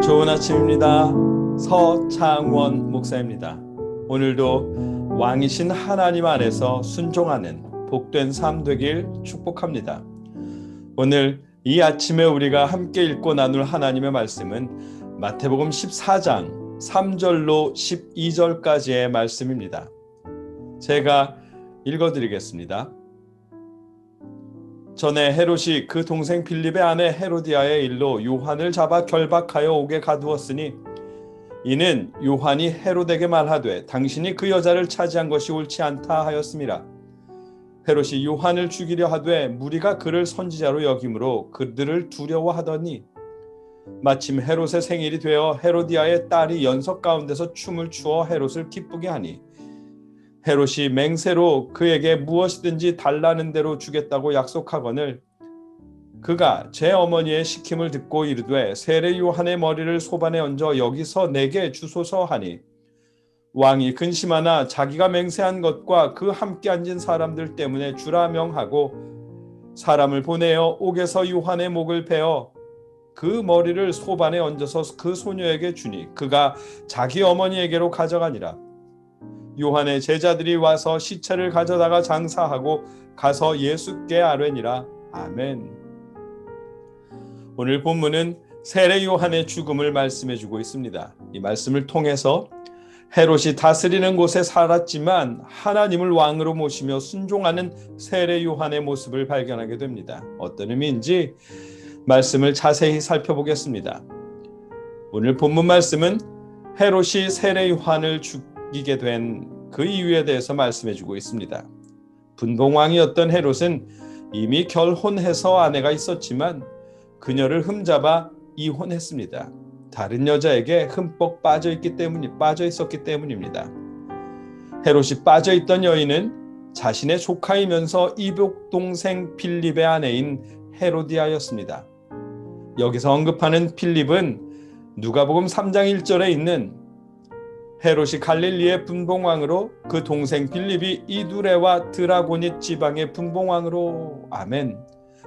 좋은 아침입니다. 서창원 목사입니다. 오늘도 왕이신 하나님 안에서 순종하는 복된 삶 되길 축복합니다. 오늘 이 아침에 우리가 함께 읽고 나눌 하나님의 말씀은 마태복음 14장 3절로 12절까지의 말씀입니다. 제가 읽어드리겠습니다. 전에 헤롯이 그 동생 빌립의 아내 헤로디아의 일로 요한을 잡아 결박하여 옥에 가두었으니 이는 요한이 헤롯에게 말하되 당신이 그 여자를 차지한 것이 옳지 않다 하였음이라. 헤롯이 요한을 죽이려 하되 무리가 그를 선지자로 여김으로 그들을 두려워하더니 마침 헤롯의 생일이 되어 헤로디아의 딸이 연석 가운데서 춤을 추어 헤롯을 기쁘게 하니 헤롯이 맹세로 그에게 무엇이든지 달라는 대로 주겠다고 약속하거늘 그가 제 어머니의 시킴을 듣고 이르되 세례 요한의 머리를 소반에 얹어 여기서 내게 주소서 하니 왕이 근심하나 자기가 맹세한 것과 그 함께 앉은 사람들 때문에 주라 명하고 사람을 보내어 옥에서 요한의 목을 베어 그 머리를 소반에 얹어서 그 소녀에게 주니 그가 자기 어머니에게로 가져가니라. 요한의 제자들이 와서 시체를 가져다가 장사하고 가서 예수께 아뢰니라. 아멘. 오늘 본문은 세례 요한의 죽음을 말씀해주고 있습니다. 이 말씀을 통해서 헤롯이 다스리는 곳에 살았지만 하나님을 왕으로 모시며 순종하는 세례 요한의 모습을 발견하게 됩니다. 어떤 의미인지 말씀을 자세히 살펴보겠습니다. 오늘 본문 말씀은 헤롯이 세례 요한을 죽이게 된 그 이유에 대해서 말씀해주고 있습니다. 분봉왕이었던 헤롯은 이미 결혼해서 아내가 있었지만 그녀를 흠잡아 이혼했습니다. 다른 여자에게 흠뻑 빠져 있었기 때문입니다. 헤롯이 빠져 있던 여인은 자신의 조카이면서 이복 동생 필립의 아내인 헤로디아였습니다. 여기서 언급하는 필립은 누가복음 3장 1절에 있는 헤롯이 갈릴리의 분봉왕으로 그 동생 빌립이 이두레와 드라고닛 지방의 분봉왕으로. 아멘.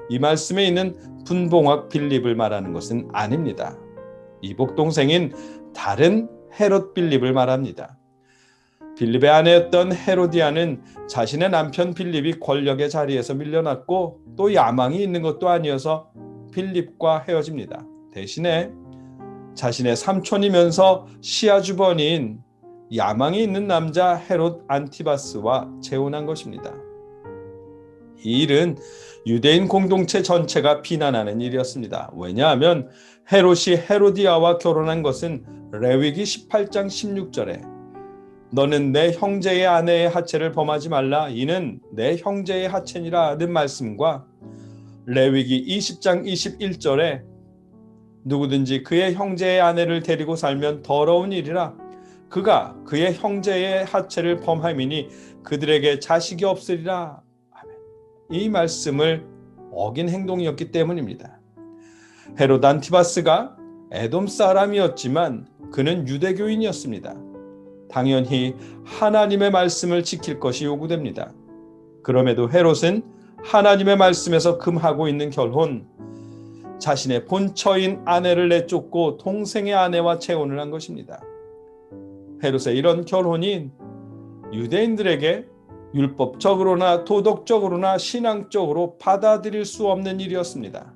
이 말씀에 있는 분봉왕 빌립을 말하는 것은 아닙니다. 이복 동생인 다른 헤롯 빌립을 말합니다. 빌립의 아내였던 헤로디아는 자신의 남편 빌립이 권력의 자리에서 밀려났고 또 야망이 있는 것도 아니어서 빌립과 헤어집니다. 대신에 자신의 삼촌이면서 시아 주번인 야망이 있는 남자 헤롯 안티바스와 재혼한 것입니다. 이 일은 유대인 공동체 전체가 비난하는 일이었습니다. 왜냐하면 헤롯이 헤로디아와 결혼한 것은 레위기 18장 16절에 너는 내 형제의 아내의 하체를 범하지 말라 이는 내 형제의 하체니라는 말씀과 레위기 20장 21절에 누구든지 그의 형제의 아내를 데리고 살면 더러운 일이라 그가 그의 형제의 하체를 범함이니 그들에게 자식이 없으리라. 이 말씀을 어긴 행동이었기 때문입니다. 헤롯 안티바스가 에돔 사람이었지만 그는 유대교인이었습니다. 당연히 하나님의 말씀을 지킬 것이 요구됩니다. 그럼에도 헤롯은 하나님의 말씀에서 금하고 있는 결혼, 자신의 본처인 아내를 내쫓고 동생의 아내와 재혼을 한 것입니다. 헤롯의 이런 결혼이 유대인들에게 율법적으로나 도덕적으로나 신앙적으로 받아들일 수 없는 일이었습니다.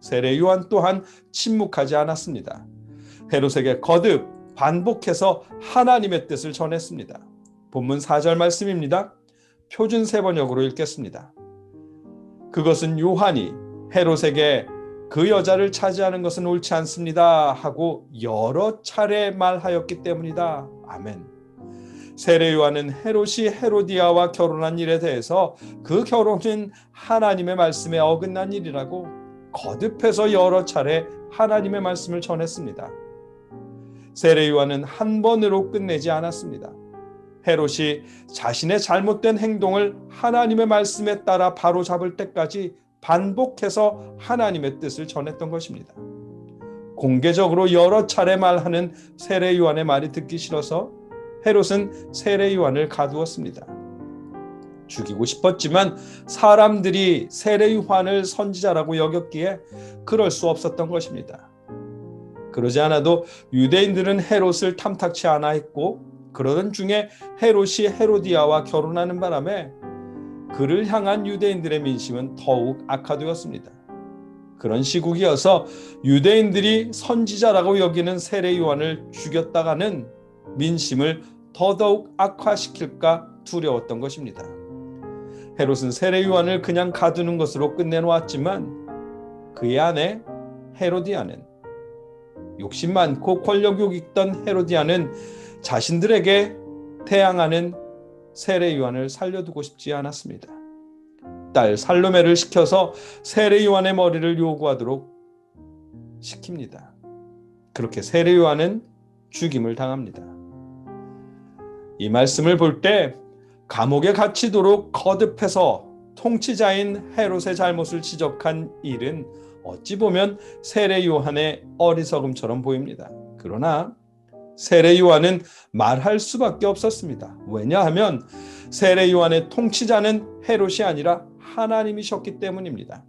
세례 요한 또한 침묵하지 않았습니다. 헤롯에게 거듭 반복해서 하나님의 뜻을 전했습니다. 본문 4절 말씀입니다. 표준 세번역으로 읽겠습니다. 그것은 요한이 헤롯에게 그 여자를 차지하는 것은 옳지 않습니다 하고 여러 차례 말하였기 때문이다. 아멘. 세례 요한은 헤롯이 헤로디아와 결혼한 일에 대해서 그 결혼은 하나님의 말씀에 어긋난 일이라고 거듭해서 여러 차례 하나님의 말씀을 전했습니다. 세례 요한은 한 번으로 끝내지 않았습니다. 헤롯이 자신의 잘못된 행동을 하나님의 말씀에 따라 바로잡을 때까지 반복해서 하나님의 뜻을 전했던 것입니다. 공개적으로 여러 차례 말하는 세례 요한의 말이 듣기 싫어서 헤롯은 세례 요한을 가두었습니다. 죽이고 싶었지만 사람들이 세례 요한을 선지자라고 여겼기에 그럴 수 없었던 것입니다. 그러지 않아도 유대인들은 헤롯을 탐탁치 않아 했고, 그러던 중에 헤롯이 헤로디아와 결혼하는 바람에 그를 향한 유대인들의 민심은 더욱 악화되었습니다. 그런 시국이어서 유대인들이 선지자라고 여기는 세례 요한을 죽였다가는 민심을 더더욱 악화시킬까 두려웠던 것입니다. 헤롯은 세례 요한을 그냥 가두는 것으로 끝내놓았지만 그의 아내 헤로디아는, 욕심 많고 권력욕 있던 헤로디아는 자신들에게 태양하는 세례 요한을 살려두고 싶지 않았습니다. 딸 살로메를 시켜서 세례 요한의 머리를 요구하도록 시킵니다. 그렇게 세례 요한은 죽임을 당합니다. 이 말씀을 볼 때 감옥에 갇히도록 거듭해서 통치자인 헤롯의 잘못을 지적한 일은 어찌 보면 세례 요한의 어리석음처럼 보입니다. 그러나 세례 요한은 말할 수밖에 없었습니다. 왜냐하면 세례 요한의 통치자는 헤롯이 아니라 하나님이셨기 때문입니다.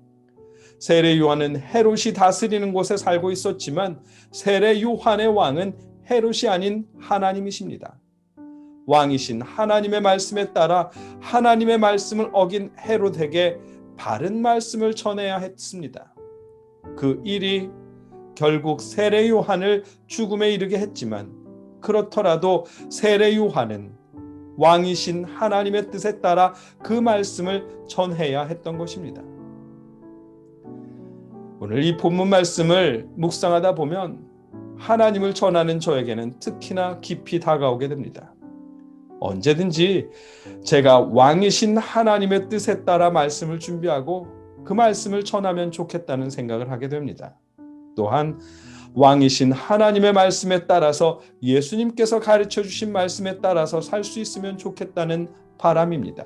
세례 요한은 헤롯이 다스리는 곳에 살고 있었지만 세례 요한의 왕은 헤롯이 아닌 하나님이십니다. 왕이신 하나님의 말씀에 따라 하나님의 말씀을 어긴 헤롯에게 바른 말씀을 전해야 했습니다. 그 일이 결국 세례 요한을 죽음에 이르게 했지만, 그렇더라도 세례 요한은 왕이신 하나님의 뜻에 따라 그 말씀을 전해야 했던 것입니다. 오늘 이 본문 말씀을 묵상하다 보면 하나님을 전하는 저에게는 특히나 깊이 다가오게 됩니다. 언제든지 제가 왕이신 하나님의 뜻에 따라 말씀을 준비하고 그 말씀을 전하면 좋겠다는 생각을 하게 됩니다. 또한 왕이신 하나님의 말씀에 따라서, 예수님께서 가르쳐 주신 말씀에 따라서 살 수 있으면 좋겠다는 바람입니다.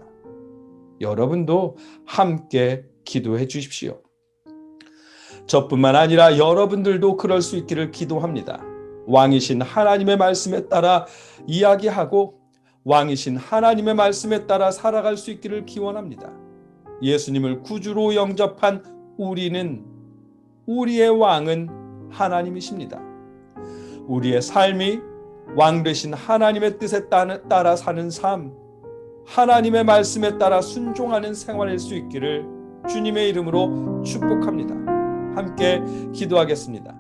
여러분도 함께 기도해 주십시오. 저뿐만 아니라 여러분들도 그럴 수 있기를 기도합니다. 왕이신 하나님의 말씀에 따라 이야기하고 왕이신 하나님의 말씀에 따라 살아갈 수 있기를 기원합니다. 예수님을 구주로 영접한 우리의 왕은 하나님이십니다. 우리의 삶이 왕 되신 하나님의 뜻에 따라 사는 삶, 하나님의 말씀에 따라 순종하는 생활일 수 있기를 주님의 이름으로 축복합니다. 함께 기도하겠습니다.